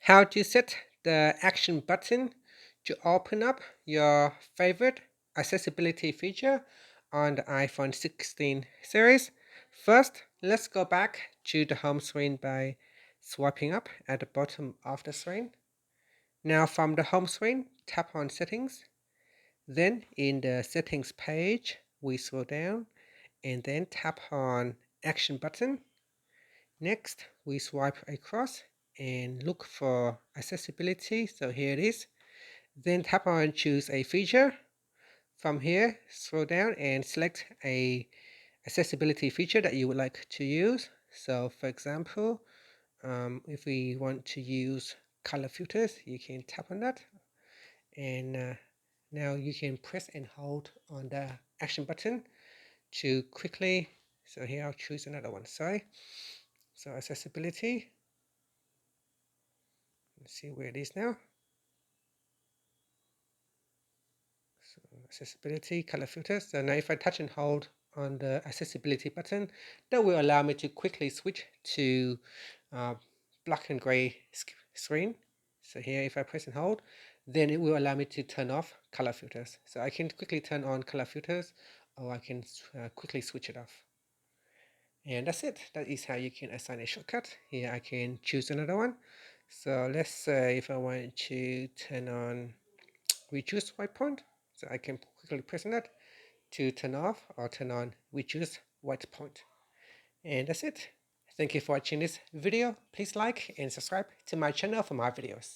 How to set the action button to open up your favorite accessibility feature on the iPhone 16 series. First, let's go back to the home screen by swiping up at the bottom of the screen. Now from the home screen, tap on Settings. Then in the Settings page, we scroll down and then tap on Action button. Next, we swipe across and look for accessibility. So here it is. Then tap on choose a feature. From here, scroll down and select a accessibility feature that you would like to use. So for example, if we want to use color filters, you can tap on that. And now you can press and hold on the action button to quickly, so here I'll choose another one, sorry. So accessibility, let's see where it is now. So accessibility, color filters. So now if I touch and hold on the accessibility button, that will allow me to quickly switch to black and gray screen. So here if I press and hold, then it will allow me to turn off color filters. So I can quickly turn on color filters, or I can quickly switch it off. And that's it. That is how you can assign a shortcut. Here I can choose another one. So let's say if I want to turn on reduce white point, so I can quickly press on that to turn off or turn on reduce white point. And that's it. Thank you for watching this video. Please like and subscribe to my channel for more videos.